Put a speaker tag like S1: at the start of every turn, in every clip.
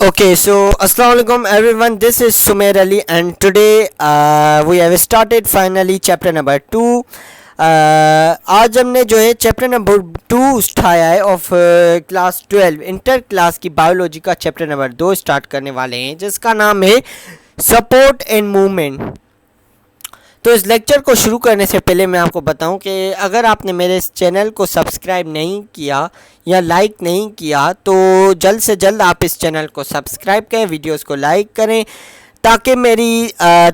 S1: Okay, so Assalamualaikum everyone. This is Sumer Ali, and today we have started finally chapter number 2. आज हमने जो है chapter number 2 उठाया है ऑफ क्लास 12 इंटर क्लास की biology का चैप्टर नंबर 2 स्टार्ट करने वाले हैं, जिसका नाम है सपोर्ट एंड मूवमेंट। तो इस लेक्चर को शुरू करने से पहले मैं आपको बताऊं कि अगर आपने मेरे इस चैनल को सब्सक्राइब नहीं किया या लाइक नहीं किया तो जल्द से जल्द आप इस चैनल को सब्सक्राइब करें, वीडियोस को लाइक करें, ताकि मेरी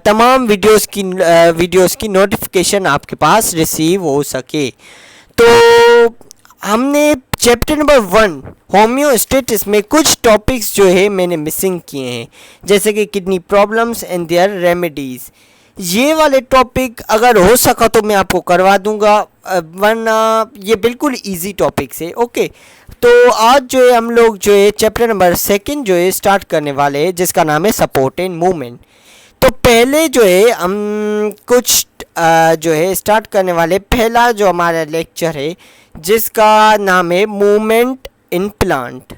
S1: तमाम वीडियोस की नोटिफिकेशन आपके पास रिसीव हो सके। तो हमने चैप्टर नंबर 1 होम्योस्टेसिस में कुछ टॉपिक्स जो है मैंने मिसिंग किए हैं, जैसे कि kidney problems and their remedies. ये वाले टॉपिक अगर हो सका तो मैं आपको करवा दूंगा, वरना ये बिल्कुल इजी टॉपिक्स है। ओके, तो आज जो है हम लोग जो है चैप्टर नंबर 2 जो है स्टार्ट करने वाले हैं, जिसका नाम है सपोर्ट एंड मूवमेंट। तो पहले जो है हम कुछ जो है स्टार्ट करने वाले, पहला जो हमारा लेक्चर है जिसका नाम है movement in plant,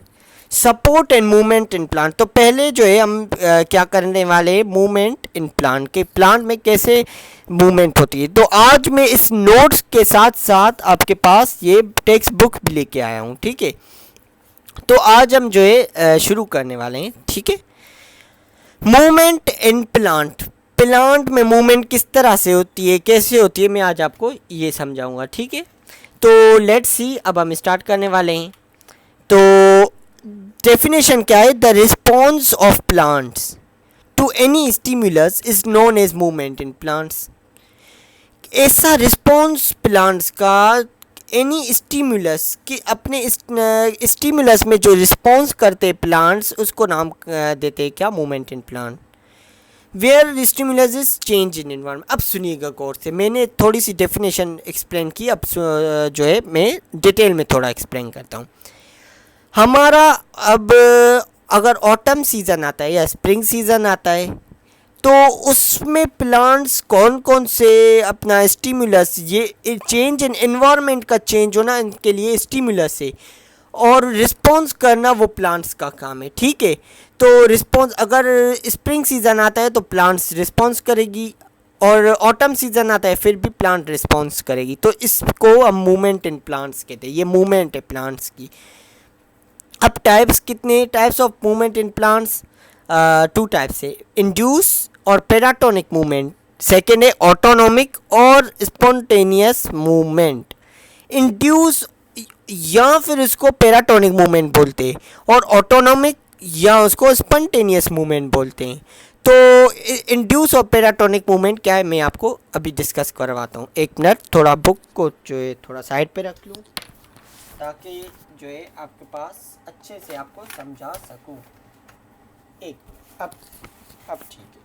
S1: support and movement in plant. तो पहले जो है हम क्या करने वाले, मूवमेंट इन प्लांट के प्लांट में कैसे मूवमेंट होती है। तो आज मैं इस नोट्स के साथ साथ आपके पास ये टेक्स्ट बुक भी लेके आया हूँ, ठीक है। तो आज हम जो है शुरू करने वाले हैं, ठीक है। मूवमेंट इन प्लांट, प्लांट में मूवमेंट किस तरह से होती है, कैसे होती है, मैं आज आपको ये समझाऊंगा, ठीक है। तो लेट्स सी, अब हम स्टार्ट करने वाले हैं। तो डेफिनेशन क्या है, the response of plants to any stimulus is known as movement in plants. ऐसा रिस्पॉन्स प्लांट्स का एनी स्टिमुलस कि अपने स्टिमुलस में जो रिस्पॉन्स करते प्लांट्स, उसको नाम देते हैं क्या, movement in plant. Where stimulus is change in environment. अब सुनिएगा गौर से, मैंने थोड़ी सी डेफिनेशन एक्सप्लेन की, अब जो है मैं डिटेल में थोड़ा एक्सप्लेन करता हूँ। हमारा अब अगर ऑटम सीज़न आता है या स्प्रिंग सीज़न आता है, तो उसमें प्लांट्स कौन कौन से अपना स्टिमुलस, ये चेंज इन एनवायरनमेंट का चेंज होना इनके लिए स्टिमुलस है, और रिस्पॉन्स करना वो प्लांट्स का काम है, ठीक है। तो रिस्पॉन्स, अगर स्प्रिंग सीज़न आता है तो प्लांट्स रिस्पॉन्स करेगी, और ऑटम सीज़न आता है फिर भी प्लांट रिस्पॉन्स करेगी। तो इसको हम मूवमेंट इन प्लांट्स कहते हैं, ये मूवमेंट है प्लांट्स की। अब टाइप्स, कितने types of movement in plants, 2 types है, इंड्यूस और पेराटोनिक मूवमेंट। सेकेंड है ऑटोनॉमिक और स्पॉन्टेनियस मूवमेंट। इंड्यूस या फिर उसको पेराटोनिक मूवमेंट बोलते हैं, और ऑटोनॉमिक या उसको स्पॉन्टेनियस मूवमेंट बोलते हैं। तो इंड्यूस और पेराटोनिक मूवमेंट क्या है, मैं आपको अभी डिस्कस करवाता हूँ। एक मिनट, थोड़ा बुक को जो है थोड़ा साइड पे रख लूँ, ताकि जो है आपके पास अच्छे से आपको समझा सकूं। अब ठीक है,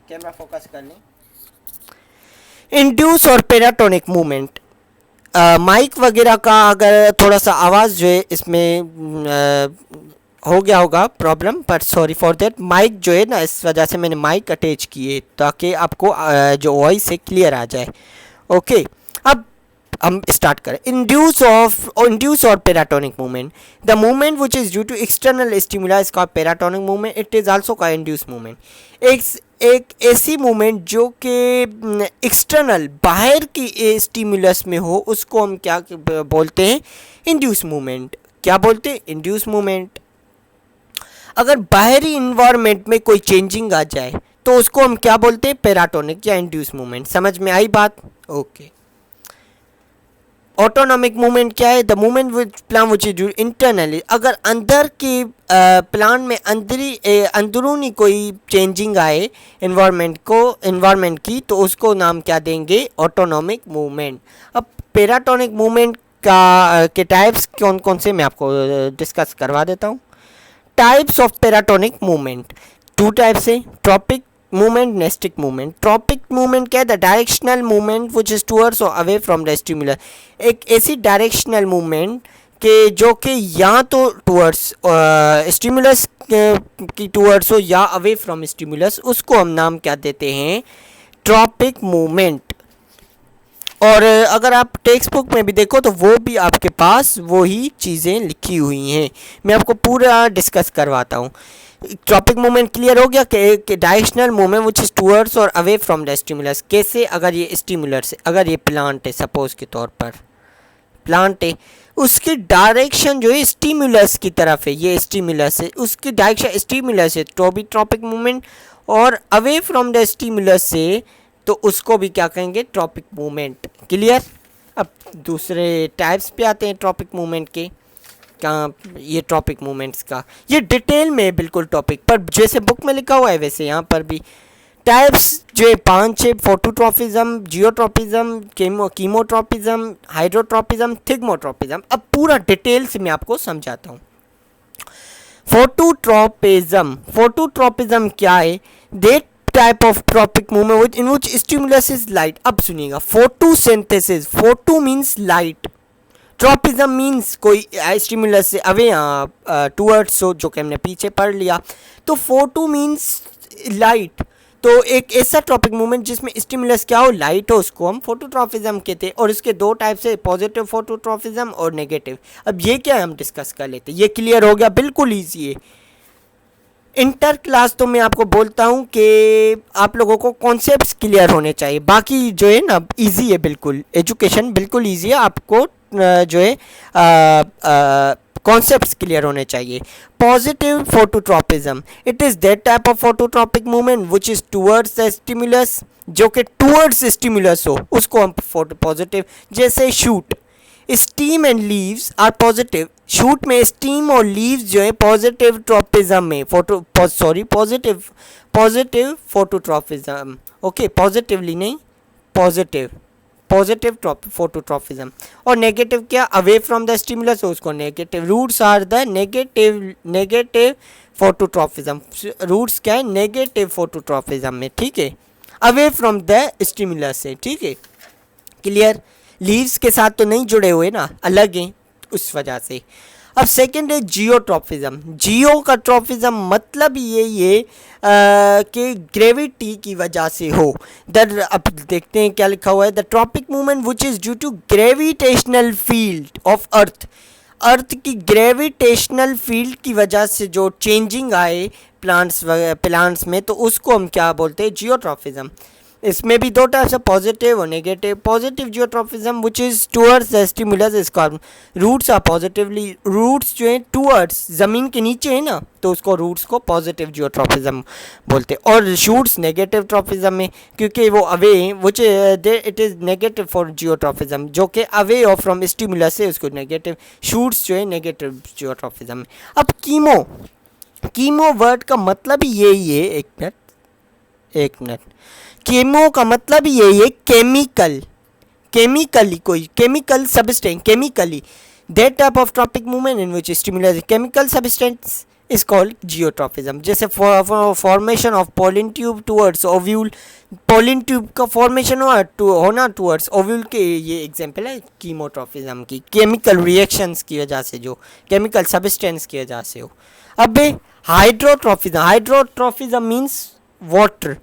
S1: कैमरा फोकस कर लें। इंड्यूस और पेराटोनिक मूवमेंट, माइक वगैरह का अगर थोड़ा सा आवाज़ जो है इसमें हो गया होगा problem, but sorry for that. Mike जो है ना, इस वजह से मैंने माइक अटैच किए ताकि आपको जो वॉइस है क्लियर आ जाए। ओके, अब हम स्टार्ट करें। इंड्यूस और paratonic movement, the movement which is due to external stimula is called paratonic movement, it is also called induce movement. एक ऐसी मूवमेंट जो कि एक्सटर्नल, बाहर की स्टिमुलस में हो, उसको हम क्या बोलते हैं, इंड्यूस मूवमेंट। क्या बोलते हैं, इंड्यूस मूवमेंट। अगर बाहरी इन्वायरमेंट में कोई चेंजिंग आ जाए तो उसको हम क्या बोलते हैं, पेराटोनिक या इंड्यूस मूवमेंट। समझ में आई बात? ओके। ऑटोनॉमिक मूवमेंट क्या है, the movement which plant which is internally, अगर अंदर की प्लांट में अंदरूनी कोई चेंजिंग आए इन्वायरमेंट की, तो उसको नाम क्या देंगे, ऑटोनॉमिक मूवमेंट। अब पेराटोनिक मूवमेंट के टाइप्स कौन कौन से, मैं आपको डिस्कस करवा देता हूँ। Types of paratonic movement, 2 types है, tropic movement, nastic movement. Tropic movement क्या है, the directional movement which is towards और अवे फ्रॉम द स्टिमुलस। एक ऐसी डायरेक्शनल मूवमेंट के जो कि या तो टूवर्ड्स स्टिमुलस की टूवर्ड्स हो या अवे फ्रॉम स्टिमुलस, उसको हम नाम क्या देते हैं, ट्रॉपिक मूवमेंट। और अगर आप टेक्स्ट बुक में भी देखो तो वो भी आपके पास वही चीज़ें लिखी हुई हैं। मैं आपको पूरा डिस्कस करवाता हूँ। ट्रॉपिक मूवमेंट क्लियर हो गया कि directional movement which is towards और अवे फ्रॉम द स्टिमुलस। कैसे? अगर ये स्टिमुलर से, अगर ये प्लांट है सपोज के तौर पर, प्लांट है, उसकी डायरेक्शन जो है स्टिमुलस की तरफ है, ये स्टिमुलस है, उसकी डायरेक्शन स्टिमुलस है तो भी ट्रॉपिक मूवमेंट, और अवे फ्रॉम द स्टिमुलस से तो उसको भी क्या कहेंगे? Tropic movement. क्लियर? अब दूसरे टाइप्स पे आते हैं ट्रॉपिक मूवमेंट के। क्या ये ट्रॉपिक मूवमेंट्स का ये डिटेल में बिल्कुल टॉपिक पर जैसे बुक में लिखा हुआ है वैसे यहाँ पर भी टाइप्स जो है 5-6: phototropism, geotropism, chemotropism, hydrotropism, thigmotropism. अब पूरा डिटेल से मैं आपको समझाता हूँ। फोटोट्रॉपिज्म, फोटोट्रॉपिज्म क्या है? That type of tropic movement in which stimulus is light. अब सुनिएगा, photosynthesis, photo means light, tropism means कोई स्टिमुलस से अवे टूवर्ड्स हो, जो कि हमने पीछे पढ़ लिया। तो फोटो मीन्स लाइट, तो एक ऐसा ट्रॉपिक मूवमेंट जिसमें स्टिमुलस क्या हो? लाइट हो, उसको हम फोटोट्रॉपिज्म कहते हैं। और इसके दो टाइप्स है, पॉजिटिव फोटोट्रॉपिज्म और नेगेटिव। अब ये क्या है हम डिस्कस कर लेते हैं। ये क्लियर हो गया? बिल्कुल ईजी है। इंटर क्लास तो मैं आपको बोलता हूँ कि आप लोगों को कॉन्सेप्ट्स क्लियर होने चाहिए, बाकी जो है ना इजी है, बिल्कुल एजुकेशन बिल्कुल इजी है। आपको जो है कॉन्सेप्ट्स क्लियर होने चाहिए। Positive phototropism, it is that type of phototropic movement which is towards the stimulus, जो कि टूवर्ड्स स्टिमुलस हो, उसको हम पॉजिटिव। जैसे shoot, stem and leaves are positive. Shoot में स्टीम और लीव्स जो है पॉजिटिव ट्रॉपिज्म में पॉजिटिव फोटोट्रॉपिज्म। ओके, पॉजिटिवली नहीं, पॉजिटिव फोटोट्रॉपिज्म। और नेगेटिव क्या? अवे फ्रॉम द स्टिमुलस हो, उसको negative. Roots are the negative phototropism. Roots क्या है? नेगेटिव फोटोट्रॉपिज्म में, ठीक है, अवे फ्रॉम द स्टिमुलस है, ठीक है। क्लियर? लीव्स के साथ तो नहीं जुड़े हुए ना, अलग हैं उस वजह से। अब सेकंड है जियोट्रॉपिज्म। जियो का ट्रॉपिज्म मतलब ये कि ग्रेविटी की वजह से हो। अब देखते हैं क्या लिखा हुआ है। The tropic movement which is due to gravitational field of earth. Earth की ग्रेविटेशनल फील्ड की वजह से जो चेंजिंग आए प्लांट्स में, तो उसको हम क्या बोलते हैं? जियोट्रॉपिज्म। इसमें भी दो टाइप्स है, पॉजिटिव और negative. Positive geotropism which is towards the stimulus is called, roots are positively, roots जो है टूवर्ड्स ज़मीन के नीचे है ना, तो उसको रूट्स को पॉजिटिव जियोट्रॉपिज्म बोलते हैं। और शूट्स नेगेटिव ट्रॉपिज्म में, क्योंकि वो away which it is negative for geotropism, जो कि अवे ऑफ फ्रॉम स्टिमुलस है, उसको नेगेटिव। शूट्स जो है नेगेटिव जियोट्रॉपिज्म में। अब कीमो वर्ड का मतलब ही यही है, एक मिनट, कीमो का मतलब यही है केमिकली, कोई chemical substance, chemically. That type of tropic movement in which stimulus chemical substance is called geotropism. जैसे formation of pollen tube towards ovule, pollen tube का फॉर्मेशन होना टूवर्ड्स ओव्यूल के, ये एग्जांपल है कीमोट्रॉपिज्म की। केमिकल रिएक्शंस की वजह से, जो केमिकल सबस्टेंस की वजह से हो। अब hydrotropism means water.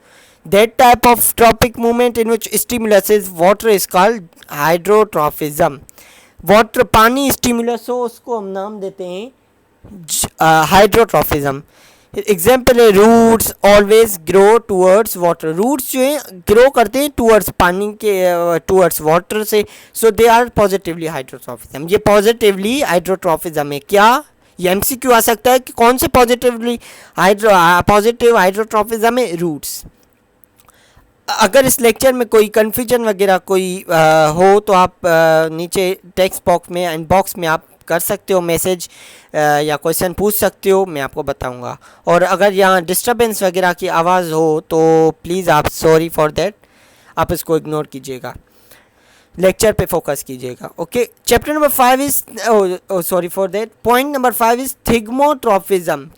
S1: That type of tropic movement in which stimulus is water is called hydrotrophism. Water, पानी स्टिमुलस हो, उसको हम नाम देते हैं हाइड्रोट्रॉपिज्म। एग्जाम्पल है, roots always grow towards water. Roots जो है ग्रो करते हैं टूवर्ड्स पानी के, टूवर्ड्स वाटर से, सो दे आर पॉजिटिवली हाइड्रोट्रॉपिज्म। ये पॉजिटिवली हाइड्रोट्रॉपिज्म है। क्या ये एमसीक्यू आ सकता है कि कौन से पॉजिटिव हाइड्रोट्रॉपिज्म है? रूट्स। अगर इस लेक्चर में कोई कन्फ्यूजन वगैरह कोई हो तो आप नीचे टेक्स्ट बॉक्स में, इनबॉक्स में आप कर सकते हो मैसेज या क्वेश्चन पूछ सकते हो, मैं आपको बताऊंगा। और अगर यहाँ डिस्टर्बेंस वगैरह की आवाज़ हो तो प्लीज़ आप सॉरी फॉर देट, आप इसको इग्नोर कीजिएगा, लेक्चर पे फोकस कीजिएगा। Okay, chapter number 5 is sorry for that, point number 5 is thigmotropism.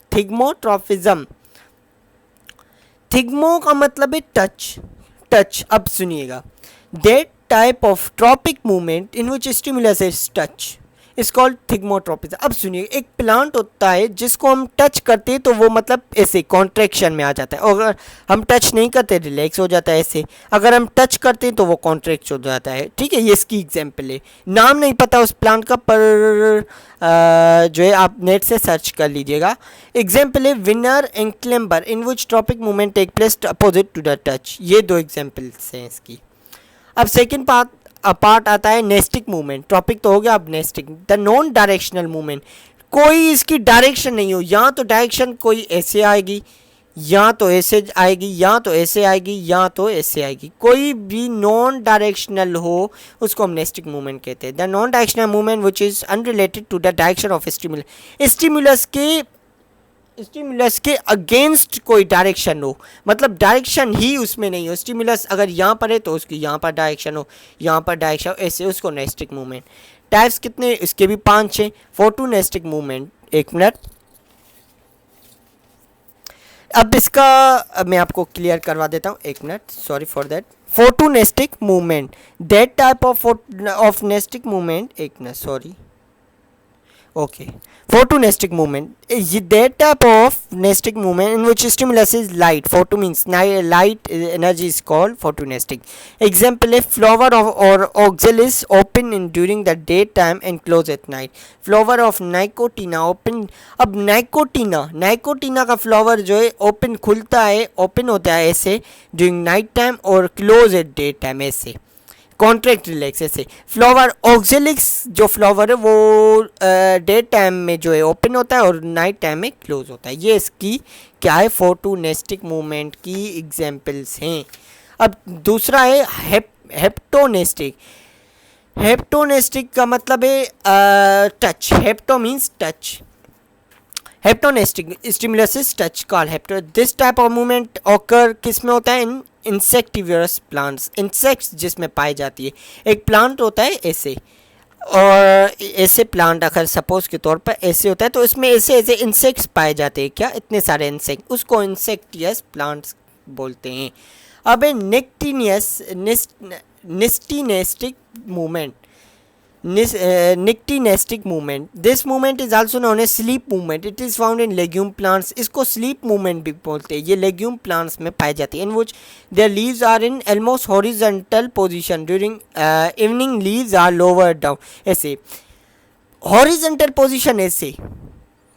S1: Thigmo का मतलब है टच। अब सुनिएगा, that type of tropic movement in which stimulus is touch. Is called thigmotropism. अब सुनिए, एक प्लांट होता है जिसको हम टच करते हैं तो वो मतलब ऐसे कॉन्ट्रैक्शन में आ जाता है, और अगर हम टच नहीं करते रिलैक्स हो जाता है ऐसे, अगर हम टच करते हैं तो वो कॉन्ट्रैक्ट हो जाता है। ठीक है, ये इसकी एग्जाम्पल है। नाम नहीं पता उस प्लांट का, पर जो है आप नेट से सर्च कर लीजिएगा। एग्जाम्पल है winder and climber in which tropic movement take place opposite to the touch. ये दो एग्जाम्पल्स हैं इसकी। अब सेकेंड पार्ट आता है नेस्टिक मूवमेंट। टॉपिक तो हो गया अब nastic, the non directional movement. कोई इसकी डायरेक्शन नहीं हो, या तो डायरेक्शन कोई ऐसे आएगी, या तो ऐसे आएगी, या तो ऐसे आएगी, या तो ऐसे आएगी, कोई भी नॉन डायरेक्शनल हो उसको हम नेस्टिक मूवमेंट कहते हैं। The non directional movement which is unrelated to the direction of stimulus के अगेंस्ट कोई डायरेक्शन हो, मतलब डायरेक्शन ही उसमें नहीं हो। स्टिमुलस अगर यहाँ पर है तो उसकी यहाँ पर डायरेक्शन हो, यहाँ पर डायरेक्शन हो, ऐसे उसको नेस्टिक मूवमेंट। टाइप्स कितने, इसके भी 5 हैं। फोटोनेस्टिक मूवमेंट, एक मिनट, अब इसका मैं आपको क्लियर करवा देता हूँ, एक minute, sorry for that. Photonastic movement, that type of nastic movement, एक minute sorry, okay, photonestic movement, that type of nestic movement in which stimulus is light. Photo means light energy is called photonestic. Example, a flower or oxalis open in during the daytime and close at night. Flower of nicotina open, अब nicotina का flower जो है open खुलता है, open होता है ऐसे during night time और क्लोज एट डे टाइम ऐसे, कॉन्ट्रैक्ट रिलैक्स ऐसे। फ्लावर ऑक्जेलिक्स जो फ्लावर है वो डे टाइम में जो है ओपन होता है और नाइट टाइम में क्लोज होता है। ये इसकी क्या है, फोटोनेस्टिक मूवमेंट की एग्जांपल्स हैं। अब दूसरा है हेप्टोनेस्टिक। हेप्टोनेस्टिक का मतलब है touch, hapto means touch, haptonastic stimulus is touch called hapto. This type of movement occur किस में होता है, इन इंसेक्टिवियरस प्लांट्स, इंसेक्ट्स जिसमें पाई जाती है। एक प्लांट होता है ऐसे, और ऐसे प्लांट अगर सपोज के तौर पर ऐसे होता है तो इसमें ऐसे ऐसे इंसेक्ट्स पाए जाते हैं, क्या इतने सारे इंसेक्ट, उसको इंसेक्टियस प्लांट्स बोलते हैं। अब है निस्टिनेस्टिक movement, nictinestic movement. This movement is also known as sleep movement. It is found in legume plants. इसको sleep movement भी बोलते हैं। ये legume plants में पाई जाती है, in which their leaves are in almost horizontal position. During evening leaves are lower down. ऐसे horizontal position, ऐसे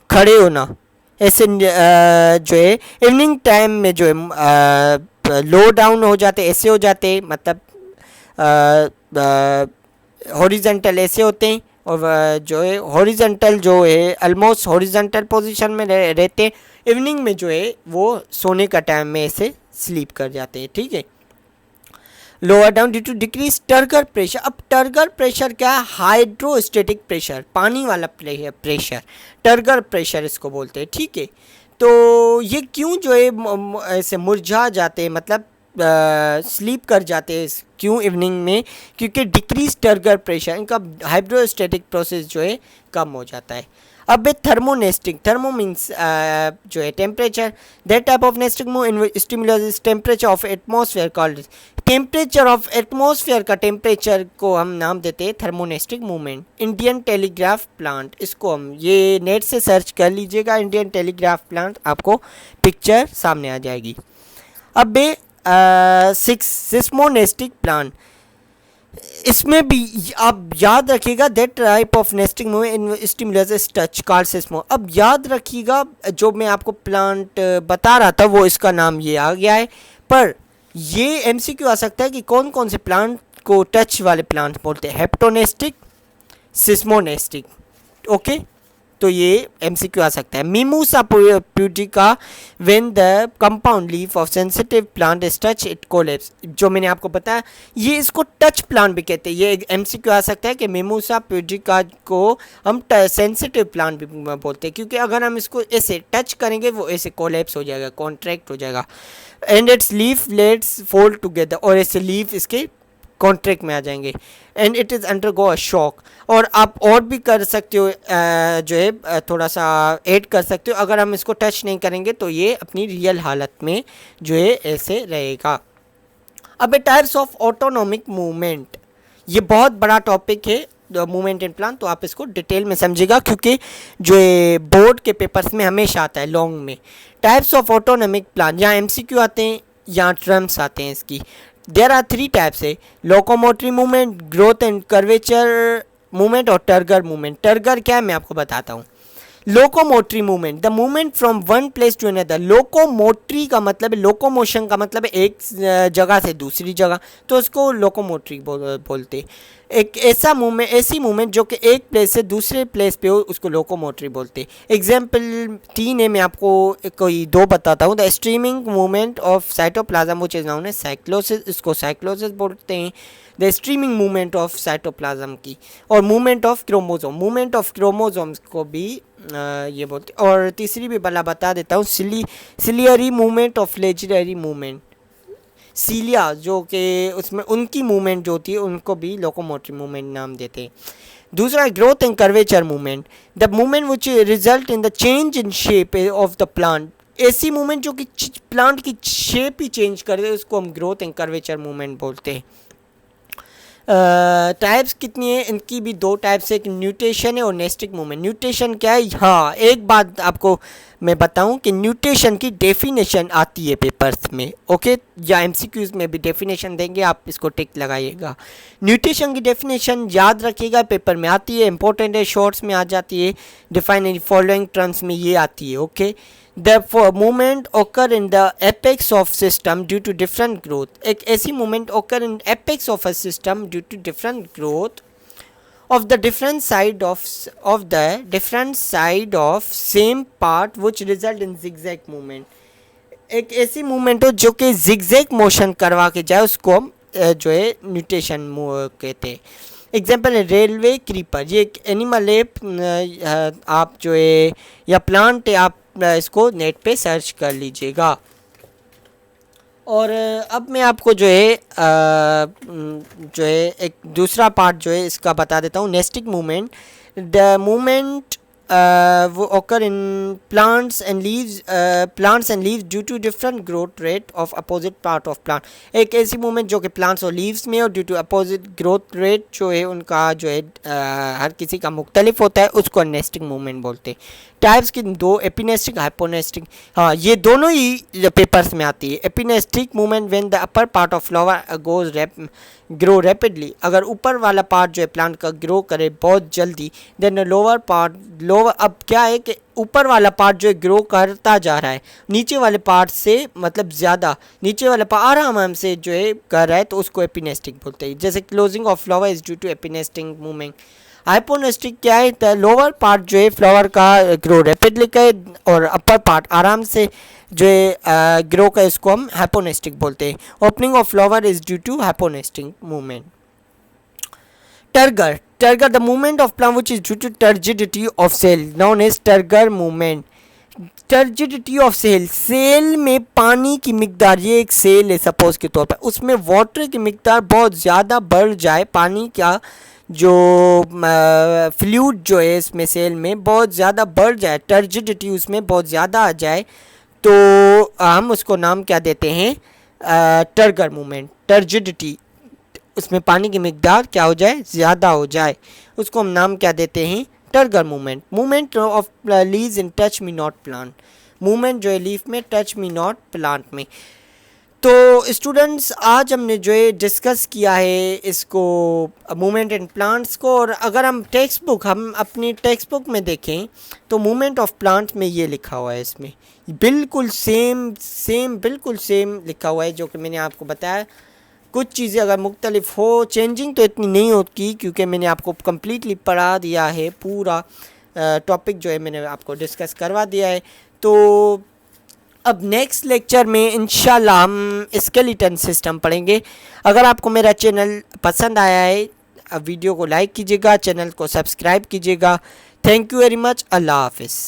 S1: खड़े होना, ऐसे जो है इवनिंग टाइम में जो है लो डाउन हो जाते, ऐसे हो जाते, मतलब हॉरिजेंटल ऐसे होते हैं, और जो है हॉरिजेंटल जो है ऑलमोस्ट हॉरिजेंटल पोजीशन में रहते हैं। इवनिंग में जो है वो सोने का टाइम में ऐसे स्लीप कर जाते हैं। ठीक है, lower down due to decrease turgor pressure. अब टर्गर प्रेशर क्या है, हाइड्रोस्टेटिक प्रेशर, पानी वाला प्रेशर, टर्गर प्रेशर इसको बोलते हैं। ठीक है, तो ये क्यों जो है ऐसे मुरझा जाते हैं, मतलब स्लीप कर जाते हैं क्यों इवनिंग में, क्योंकि डिक्रीज टर्गर प्रेशर, इनका हाइड्रोस्टेटिक प्रोसेस जो है कम हो जाता है। अब थर्मोनेस्टिक, थर्मो मीन्स जो है temperature, that type of nastic move stimulus temperature of atmosphere called, temperature of atmosphere का टेम्परेचर को हम नाम देते हैं थर्मोनेस्टिक मूवमेंट। इंडियन टेलीग्राफ प्लांट, इसको हम ये नेट से सर्च कर लीजिएगा, इंडियन टेलीग्राफ प्लांट, आपको पिक्चर सामने आ जाएगी। अब सिस्मोनेस्टिक प्लांट, इसमें भी आप याद रखिएगा that type of nesting movement stimulus touch called seismo. अब याद रखिएगा जो मैं आपको प्लांट बता रहा था वो इसका नाम ये आ गया है, पर ये एमसीक्यू आ सकता है कि कौन कौन से प्लांट को टच वाले प्लांट बोलते हैं, हेप्टोनेस्टिक, सिस्मोनेस्टिक। ओके, तो ये एमसीक्यू आ सकता है। Mimosa pudica, when the compound leaf of sensitive plant is touch it collapse, जो मैंने आपको बताया ये इसको टच प्लांट भी कहते हैं। ये एमसीक्यू आ सकता है कि मिमूसा प्यूडिका को हम सेंसिटिव प्लांट भी बोलते हैं, क्योंकि अगर हम इसको ऐसे टच करेंगे वो ऐसे कोलेप्स हो जाएगा, कॉन्ट्रैक्ट हो जाएगा, and it's leaf let's fold together, और ऐसे लीफ इसके कॉन्ट्रैक्ट में आ जाएंगे, and it is undergo a shock. और आप और भी कर सकते हो, जो है थोड़ा सा ऐड कर सकते हो, अगर हम इसको टच नहीं करेंगे तो ये अपनी रियल हालत में जो है ऐसे रहेगा। अब टाइप्स ऑफ ऑटोनॉमिक मूवमेंट, ये बहुत बड़ा टॉपिक है, मूवमेंट इन प्लांट, तो आप इसको डिटेल में समझिएगा क्योंकि जो ये बोर्ड के पेपर्स में हमेशा आता है लॉन्ग में। टाइप्स ऑफ ऑटोनॉमिक प्लांट, यहाँ एमसीक्यू आते हैं, यहाँ टर्म्स आते हैं इसकी। देयर आर 3 टाइप्स है, locomotory movement, growth and curvature movement और टर्गर मूवमेंट। टर्गर क्या है मैं आपको बताता हूँ। Locomotory movement, the movement from one place to another. Locomotory का मतलब है, लोकोमोशन का मतलब है एक जगह से दूसरी जगह, तो उसको लोकोमोटरी बोलते हैं। एक ऐसा मूवमेंट, ऐसी मूवमेंट जो कि एक प्लेस से दूसरे प्लेस पे हो, उसको लोकोमोटरी बोलते हैं। एग्जाम्पल 3 है, मैं आपको कोई 2 बताता हूँ। The streaming movement of cytoplasm which is known as cyclosis, इसको साइक्लोसिस बोलते हैं। The streaming movement of cytoplasm की, और movement of chromosome, movement of chromosomes को भी ये बोलते। और तीसरी भी बता देता हूँ, सिलियरी मूवमेंट और फ्लेजिलरी मूवमेंट। सीलिया जो कि उसमें उनकी मूवमेंट जो होती है उनको भी लोकोमोटरी मूवमेंट नाम देते हैं। दूसरा growth and curvature movement, the movement which result in the change in shape of the plant. ऐसी मूवमेंट जो कि प्लांट की शेप ही चेंज कर दे, उसको हम ग्रोथ एंड कर्वेचर मूवमेंट बोलते हैं। टाइप्स कितनी है इनकी भी 2 टाइप्स है, एक न्यूटेशन है और नेस्टिक मूवमेंट। न्यूटेशन क्या है, हाँ एक बात आपको मैं बताऊं कि न्यूटेशन की डेफिनेशन आती है पेपर्स में, ओके, या एमसीक्यूज में भी डेफिनेशन देंगे, आप इसको टिक लगाइएगा। न्यूटेशन की डेफिनेशन याद रखिएगा, पेपर में आती है, इंपॉर्टेंट है, शॉर्ट्स में आ जाती है, डिफाइन इन फॉलोइंग टर्म्स में ये आती है, okay. The movement occur in the apex of system due to different growth. एक ऐसी movement occur in apex of a system due to different growth of the different side of same part which result in zigzag movement. एक ऐसी movement हो जो कि zigzag motion करवा के जाए, उसको हम जो है न्यूटेशन कहते हैं। एग्जाम्पल है रेलवे क्रीपर, ये एक एनिमल है, आप जो है या प्लांट है, आप इसको नेट पे सर्च कर लीजिएगा। और अब मैं आपको जो है एक दूसरा पार्ट जो है इसका बता देता हूँ, नेस्टिक मूवमेंट। द मूवमेंट वो occur in plants and leaves due to different growth rate of opposite part of plant. एक ऐसी मूवमेंट जो कि प्लांट्स और लीव्स में और due to opposite growth rate जो है उनका जो है हर किसी का मुख्तलिफ होता है, उसको नेस्टिक मूवमेंट बोलते हैं। टाइप्स की 2, एपिनेस्टिक, हाइपोनेस्टिक। हाँ ये दोनों ही पेपर्स में आती है। Epinastic movement when the upper part of flower grow rapidly, अगर ऊपर वाला पार्ट जो है प्लांट का ग्रो करे बहुत जल्दी, देन लोअर अब क्या है कि ऊपर वाला पार्ट जो है ग्रो करता जा रहा है, नीचे वाले पार्ट से मतलब ज़्यादा, नीचे वाला पार्ट आराम से जो है कर रहा है, तो उसको एपिनेस्टिक बोलते हैं। जैसे closing of flower is due to epinastic movement. Hyponastic क्या है, द लोअर पार्ट जो है फ्लावर का ग्रो रैपिडली का और अपर पार्ट आराम से जो है ग्रो का, इसको हम हाइपोनेस्टिक बोलते हैं। Opening of flower is due to hyponastic movement. Turgor, the movement of plant which is due to turgidity of cell known as turgor movement. Turgidity of cell में पानी की मिकदार, ये एक सेल है सपोज के तौर पर, उसमें वाटर की मिकदार बहुत ज़्यादा बढ़ जाए, पानी का जो फ्लूइड जो है इसमें सेल में बहुत ज़्यादा बढ़ जाए, टर्जिडिटी उसमें बहुत ज़्यादा आ जाए, तो हम उसको नाम क्या देते हैं, टर्गर मूवमेंट। टर्जिडिटी उसमें पानी की मिकदार क्या हो जाए, ज़्यादा हो जाए, उसको हम नाम क्या देते हैं, turgor movement. Movement of leaves in touch me not plant, movement जो है लीफ में, टच मी नॉट प्लांट में। तो स्टूडेंट्स आज हमने जो है डिस्कस किया है इसको, मूवमेंट इन प्लांट्स को। और अगर हम अपनी टेक्स्ट बुक में देखें तो मूवमेंट ऑफ प्लांट्स में ये लिखा हुआ है, इसमें बिल्कुल बिल्कुल सेम लिखा हुआ है जो कि मैंने आपको बताया। कुछ चीज़ें अगर मुख्तलिफ हो, चेंजिंग तो इतनी नहीं होती क्योंकि मैंने आपको कम्प्लीटली पढ़ा दिया है, पूरा टॉपिक जो है मैंने आपको डिस्कस करवा दिया है। तो अब नेक्स्ट लेक्चर में इंशाल्लाह हम स्केलेटन सिस्टम पढ़ेंगे। अगर आपको मेरा चैनल पसंद आया है, वीडियो को लाइक कीजिएगा, चैनल को सब्सक्राइब कीजिएगा। Thank you very much. अल्लाह हाफिज़।